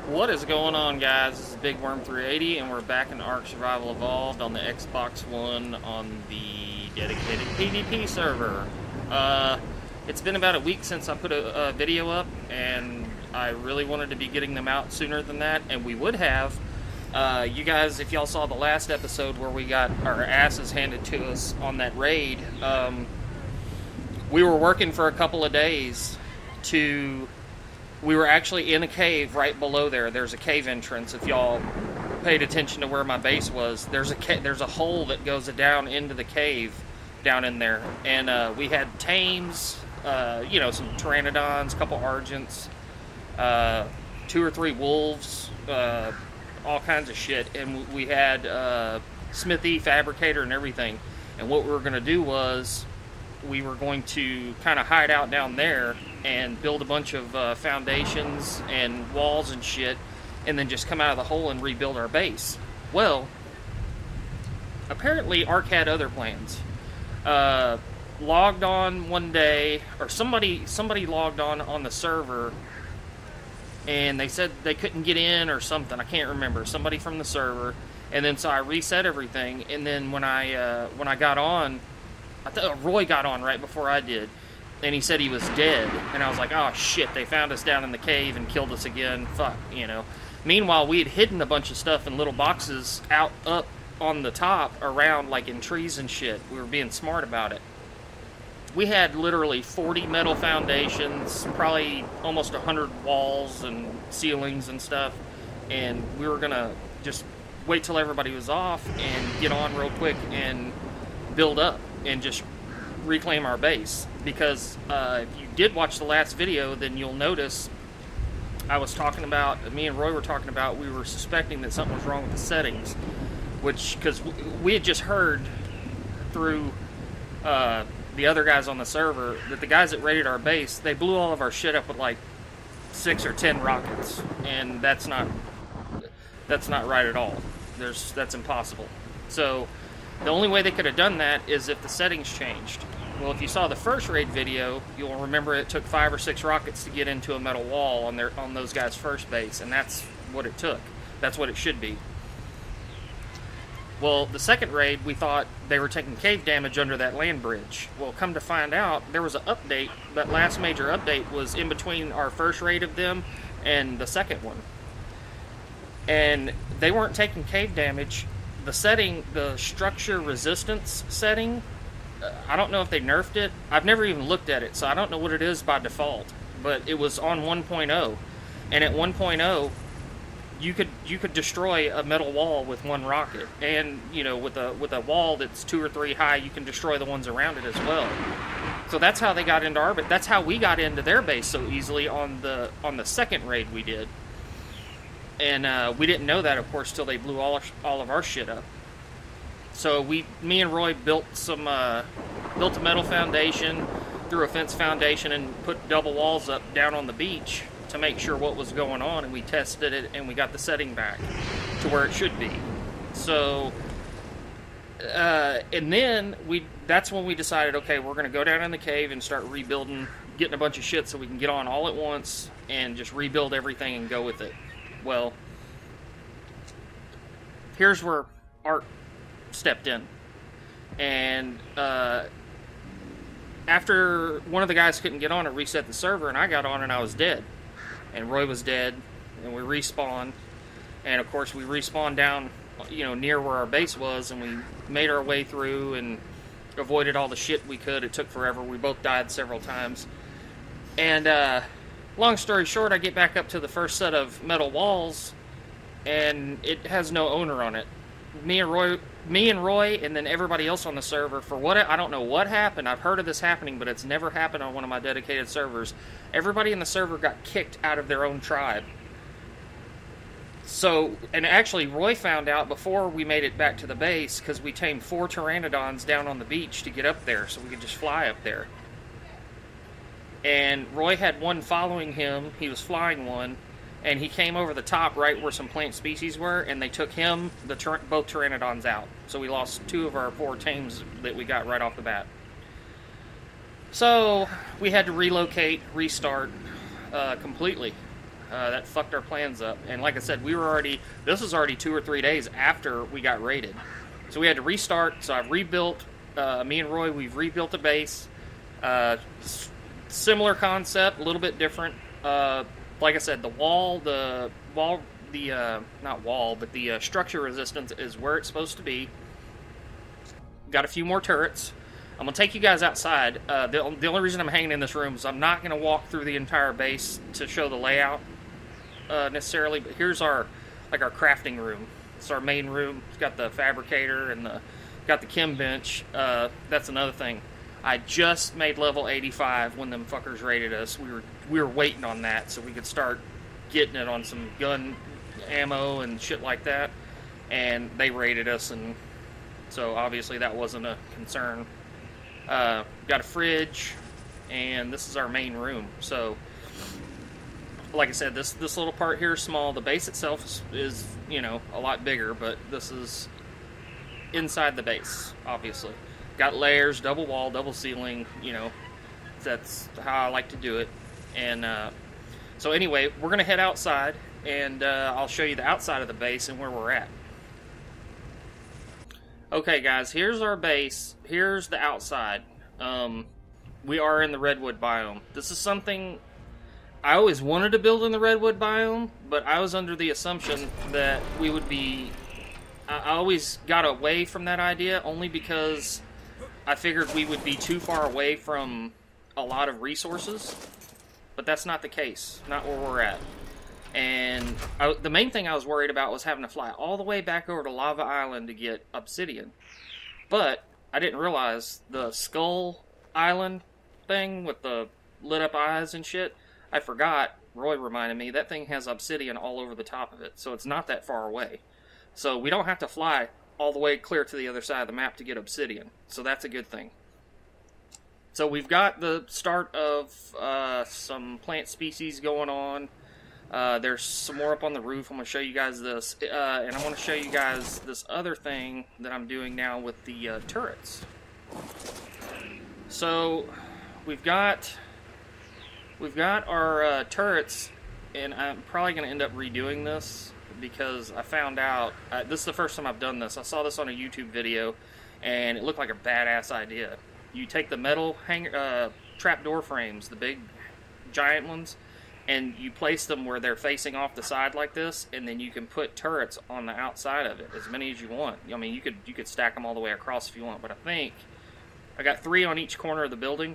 What is going on, guys? This is Big Worm 380, and we're back in Ark Survival Evolved on the Xbox One on the dedicated PvP server. It's been about a week since I put a video up, and I really wanted to be getting them out sooner than that, and we would have. You guys, if y'all saw the last episode where we got our asses handed to us on that raid, we were working for a couple of days to... We were actually in a cave right below there. There's a cave entrance. If y'all paid attention to where my base was, there's a hole that goes down into the cave down in there. And we had tames, some pteranodons, a couple argents, 2 or 3 wolves, all kinds of shit. And we had smithy, fabricator, and everything. And what we were going to do was we were going to kind of hide out down there and build a bunch of foundations and walls and shit, and then just come out of the hole and rebuild our base. Well, apparently Ark had other plans. Logged on one day, or somebody logged on the server, and they said they couldn't get in or something. I can't remember. Somebody from the server, and then so I reset everything. And then when I got on, I thought Roy got on right before I did. And he said he was dead. And I was like, oh shit, they found us down in the cave and killed us again. Fuck, Meanwhile, we had hidden a bunch of stuff in little boxes up on the top around, like in trees and shit. We were being smart about it. We had literally 40 metal foundations, probably almost 100 walls and ceilings and stuff. And we were gonna just wait till everybody was off and get on real quick and build up and just reclaim our base. Because if you did watch the last video, then you'll notice me and Roy were talking about, we were suspecting that something was wrong with the settings, because we had just heard through the other guys on the server that the guys that raided our base, they blew all of our shit up with like 6 or 10 rockets, and that's not right at all. That's impossible. So the only way they could have done that is if the settings changed. Well, if you saw the first raid video, you'll remember it took 5 or 6 rockets to get into a metal wall on those guys' first base, and that's what it took. That's what it should be. Well, the second raid, we thought they were taking cave damage under that land bridge. Well, come to find out, there was an update. That last major update was in between our first raid of them and the second one. And they weren't taking cave damage. The structure resistance setting, I don't know if they nerfed it. I've never even looked at it, so I don't know what it is by default. But it was on 1.0, and at 1.0, you could destroy a metal wall with 1 rocket, and with a wall that's 2 or 3 high, you can destroy the ones around it as well. So that's how they got into our base. That's how we got into their base so easily on the second raid we did. And we didn't know that, of course, till they blew all of our shit up. So me and Roy built a metal foundation, threw a fence foundation, and put double walls up down on the beach to make sure what was going on, and we tested it, and we got the setting back to where it should be. So, and then that's when we decided, okay, we're going to go down in the cave and start rebuilding, getting a bunch of shit so we can get on all at once and just rebuild everything and go with it. Well, here's where Art stepped in. And after one of the guys couldn't get on, it reset the server, and I got on and I was dead. And Roy was dead, and we respawned. And of course we respawned down, near where our base was, and we made our way through and avoided all the shit we could. It took forever. We both died several times. And long story short, I get back up to the first set of metal walls, and it has no owner on it. Me and Roy, and then everybody else on the server, I don't know what happened. I've heard of this happening, but it's never happened on one of my dedicated servers. Everybody in the server got kicked out of their own tribe. So, and actually, Roy found out before we made it back to the base, because we tamed 4 pteranodons down on the beach to get up there, so we could just fly up there. And Roy had one following him. He was flying one, and he came over the top right where some plant species were, and they took him, both pteranodons out. So we lost 2 of our 4 tames that we got right off the bat. So we had to relocate, restart completely. That fucked our plans up. And like I said, this was already 2 or 3 days after we got raided. So we had to restart. So I've rebuilt, me and Roy, we've rebuilt the base. Similar concept, a little bit different. Like I said, the structure resistance is where it's supposed to be. Got a few more turrets. I'm going to take you guys outside. The only reason I'm hanging in this room is I'm not going to walk through the entire base to show the layout necessarily, but here's our crafting room. It's our main room. It's got the fabricator and got the chem bench. That's another thing. I just made level 85 when them fuckers raided us. We were waiting on that so we could start getting it on some gun ammo and shit like that, and they raided us, and so obviously that wasn't a concern. Got a fridge, and this is our main room. So like I said, this little part here is small. The base itself is you know, a lot bigger, but this is inside the base, obviously. Got layers, double wall, double ceiling, you know, that's how I like to do it. And so anyway, we're going to head outside, and I'll show you the outside of the base and where we're at. Okay guys, here's our base, here's the outside. We are in the redwood biome. This is something I always wanted to build in the redwood biome, but I was under the assumption that we would be... I always got away from that idea only because I figured we would be too far away from a lot of resources, but that's not the case, not where we're at. And the main thing I was worried about was having to fly all the way back over to Lava Island to get obsidian. But I didn't realize the Skull Island thing with the lit up eyes and shit. I forgot, Roy reminded me, that thing has obsidian all over the top of it, so it's not that far away. So we don't have to fly all the way clear to the other side of the map to get obsidian. So that's a good thing. So we've got the start of some plant species going on. There's some more up on the roof. I'm going to show you guys this. And I want to show you guys this other thing that I'm doing now with the turrets. So we've got our turrets, and I'm probably going to end up redoing this because I found out, this is the first time I've done this. I saw this on a YouTube video, and it looked like a badass idea. You take the metal trapdoor frames, the big giant ones, and you place them where they're facing off the side like this, and then you can put turrets on the outside of it, as many as you want. I mean, you could stack them all the way across if you want, but I think I got 3 on each corner of the building.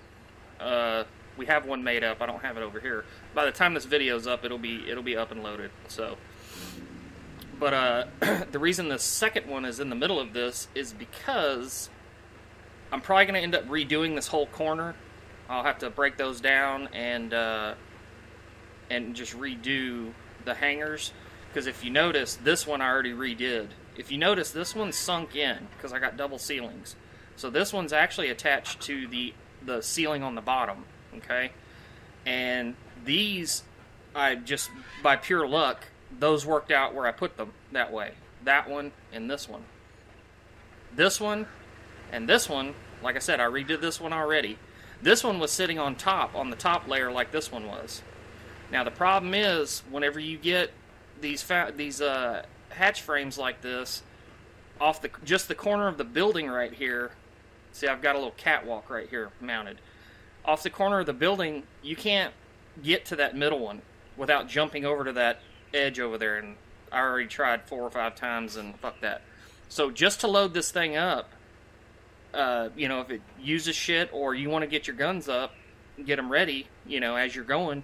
We have one made up. I don't have it over here. By the time this video's up, it'll be up and loaded. So, but the reason the second one is in the middle of this is because I'm probably going to end up redoing this whole corner. I'll have to break those down and just redo the hangers, because if you notice, this one I already redid. If you notice, this one's sunk in because I got double ceilings. So this one's actually attached to the ceiling on the bottom, okay? And these, I just, by pure luck, those worked out where I put them that way. That one and this one. This one and this one, like I said, I redid this one already. This one was sitting on top, on the top layer like this one was. Now the problem is, whenever you get these hatch frames like this, off just the corner of the building right here, see, I've got a little catwalk right here mounted. Off the corner of the building, you can't get to that middle one without jumping over to that edge over there, and I already tried 4 or 5 times and fuck that. So just to load this thing up, you know, if it uses shit or you want to get your guns up, get them ready, you know, as you're going,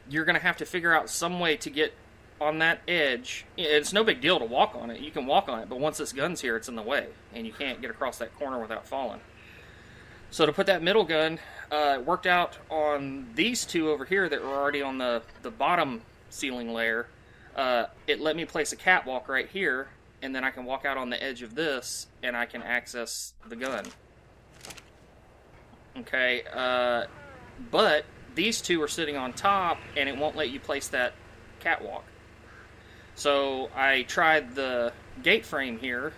you're going to have to figure out some way to get on that edge. It's no big deal to walk on it. You can walk on it, but once this gun's here, it's in the way, and you can't get across that corner without falling. So to put that middle gun, it worked out on these 2 over here that were already on the bottom ceiling layer. It let me place a catwalk right here, and then I can walk out on the edge of this, and I can access the gun. Okay, but these 2 are sitting on top, and it won't let you place that catwalk. So I tried the gate frame here,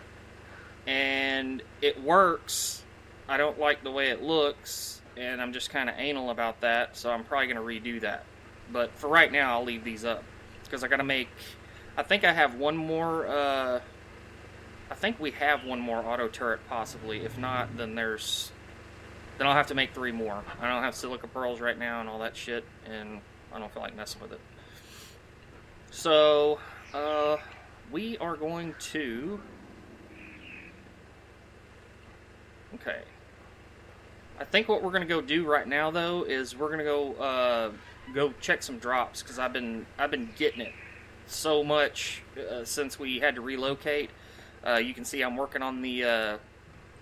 and it works. I don't like the way it looks, and I'm just kind of anal about that, so I'm probably going to redo that. But for right now, I'll leave these up. Because I gotta make... I think I have one more... I think we have one more auto turret, possibly. If not, then there's... Then I'll have to make 3 more. I don't have silica pearls right now and all that shit, and I don't feel like messing with it. So, we are going to... Okay. I think what we're going to go do right now, though, is we're going to go check some drops, because I've been getting it so much since we had to relocate. You can see I'm working on the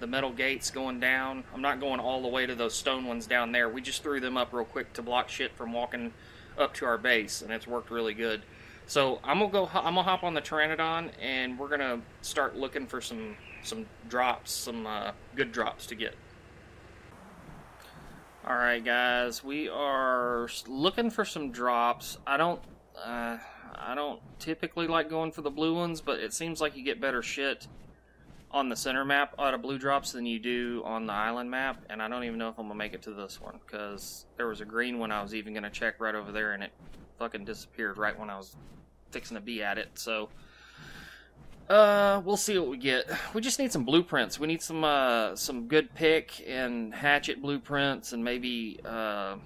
metal gates going down. I'm not going all the way to those stone ones down there. We just threw them up real quick to block shit from walking up to our base, and it's worked really good. So I'm gonna hop on the Pteranodon, and we're gonna start looking for some drops, some good drops to get. All right, guys, we are looking for some drops. I don't typically like going for the blue ones, but it seems like you get better shit on the center map out of blue drops than you do on the island map, and I don't even know if I'm gonna make it to this one, because there was a green one I was even gonna check right over there, and it fucking disappeared right when I was fixing to be at it. So we'll see what we get. We just need some blueprints. We need some good pick and hatchet blueprints, and maybe on...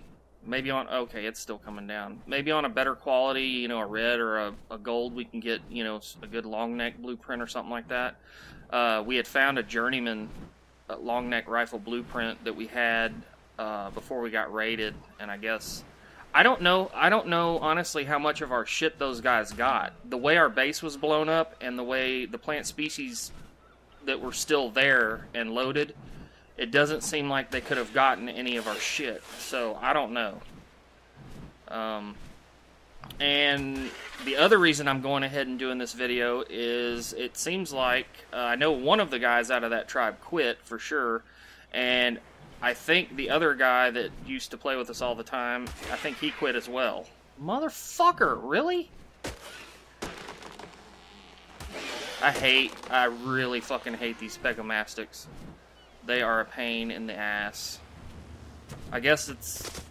Okay, it's still coming down. Maybe on a better quality, you know, a red or a gold, we can get, you know, a good long neck blueprint or something like that. We had found a journeyman long neck rifle blueprint that we had before we got raided, and I guess... I don't know honestly how much of our shit those guys got. The way our base was blown up and the way the plant species that were still there and loaded, it doesn't seem like they could have gotten any of our shit. So I don't know. And the other reason I'm going ahead and doing this video is it seems like I know one of the guys out of that tribe quit for sure, and I think the other guy that used to play with us all the time, I think he quit as well. Motherfucker, really? I really fucking hate these Spegomastics. They are a pain in the ass. I guess it's...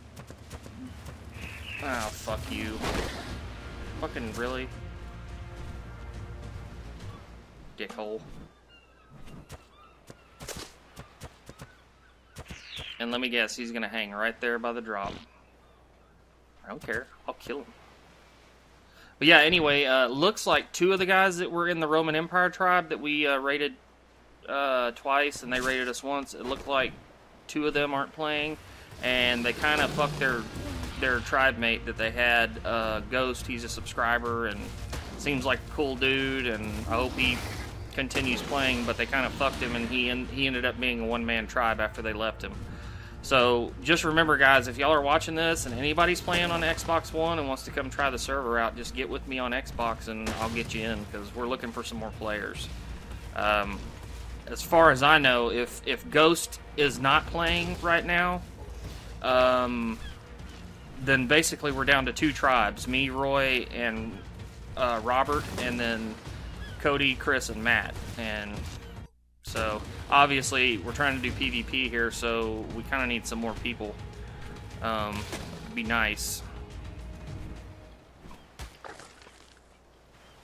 Oh, fuck you. Fucking really? Dickhole. And let me guess, he's gonna hang right there by the drop. I don't care. I'll kill him. But yeah, anyway, looks like 2 of the guys that were in the Roman Empire tribe that we raided twice, and they raided us once, it looked like 2 of them aren't playing, and they kind of fucked their tribe mate that they had, Ghost. He's a subscriber, and seems like a cool dude, and I hope he continues playing, but they kind of fucked him, and he ended up being a one-man tribe after they left him. So, just remember, guys, if y'all are watching this and anybody's playing on Xbox One and wants to come try the server out, just get with me on Xbox and I'll get you in, because we're looking for some more players. As far as I know, if Ghost is not playing right now, then basically we're down to 2 tribes, me, Roy, and Robert, and then Cody, Chris, and Matt. And so, obviously, we're trying to do PvP here, so we kind of need some more people. Be nice.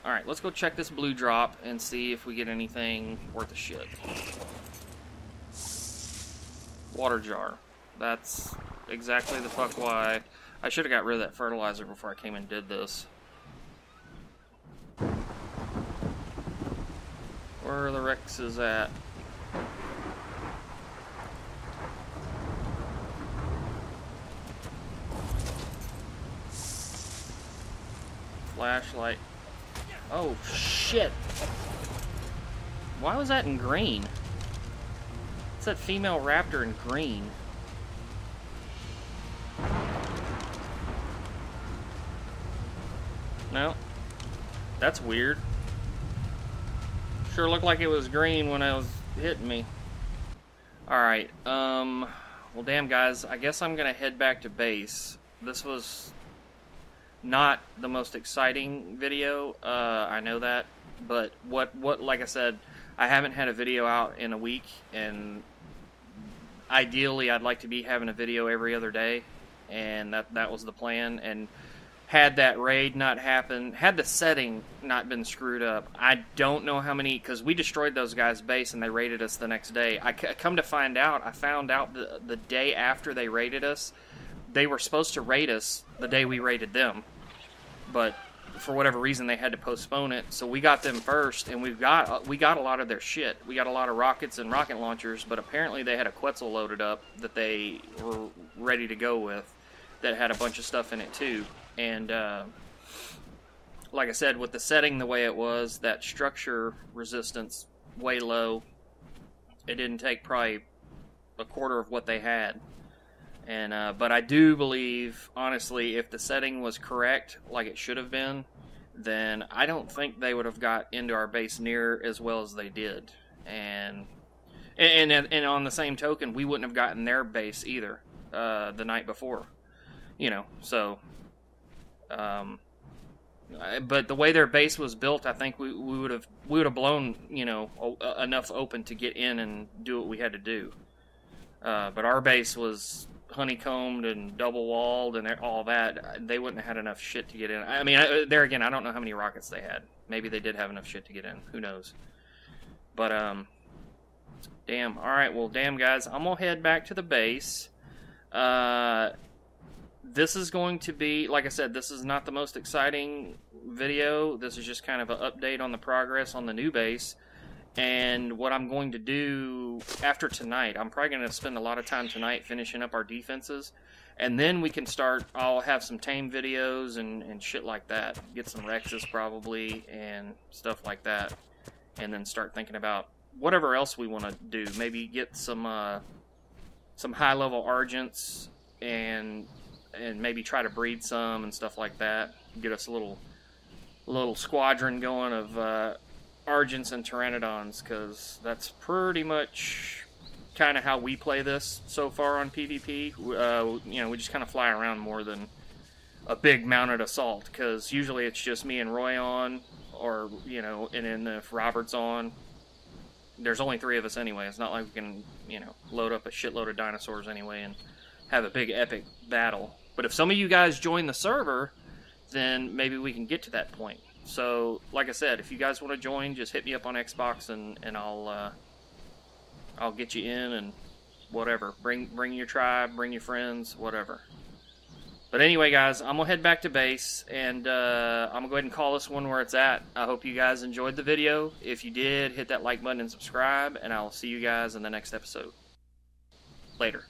Alright, let's go check this blue drop and see if we get anything worth a shit. Water jar. That's exactly the fuck why I should have got rid of that fertilizer before I came and did this. Where are the Rexes at? Flashlight. Oh, shit. Why was that in green? It's that female raptor in green. No. That's weird. Sure looked like it was green when I was hitting me. Alright, well damn guys, I guess I'm gonna head back to base. This was not the most exciting video, I know that, but what like I said, I haven't had a video out in a week, and ideally I'd like to be having a video every other day, and that was the plan. And had that raid not happen, had the setting not been screwed up, I don't know how many, because we destroyed those guys' base and they raided us the next day. I come to find out, I found out the day after they raided us, they were supposed to raid us the day we raided them, but for whatever reason they had to postpone it, so we got them first, and we got a lot of their shit. We got a lot of rockets and rocket launchers, but apparently they had a Quetzal loaded up that they were ready to go with that had a bunch of stuff in it too. And like I said, with the setting the way it was, that structure resistance way low, it didn't take probably a quarter of what they had. And but I do believe, honestly, if the setting was correct, like it should have been, then I don't think they would have got into our base near as well as they did. And on the same token, we wouldn't have gotten their base either the night before. You know, so... but the way their base was built, I think we would have blown, you know, enough open to get in and do what we had to do. But our base was honeycombed and double walled and all that. They wouldn't have had enough shit to get in. I mean, there again, I don't know how many rockets they had. Maybe they did have enough shit to get in. Who knows? But damn. All right. Well, damn guys, I'm gonna head back to the base. This is going to be, like I said, this is not the most exciting video. This is just kind of an update on the progress on the new base. And what I'm going to do after tonight, I'm probably going to spend a lot of time tonight finishing up our defenses. And then we can start, I'll have some tame videos and shit like that. Get some Rexes probably and stuff like that. And then start thinking about whatever else we want to do. Maybe get some high-level Argents and maybe try to breed some and stuff like that. Get us a little squadron going of Argents and Pteranodons, because that's pretty much kind of how we play this so far on PvP. You know, we just kind of fly around more than a big mounted assault, because usually it's just me and Roy on, or, you know, and then if Robert's on, there's only 3 of us anyway. It's not like we can, you know, load up a shitload of dinosaurs anyway and have a big epic battle. But if some of you guys join the server, then maybe we can get to that point. So, like I said, if you guys want to join, just hit me up on Xbox and I'll get you in and whatever. Bring your tribe, bring your friends, whatever. But anyway, guys, I'm gonna head back to base and I'm gonna go ahead and call this one where it's at. I hope you guys enjoyed the video. If you did, hit that like button and subscribe, and I'll see you guys in the next episode. Later.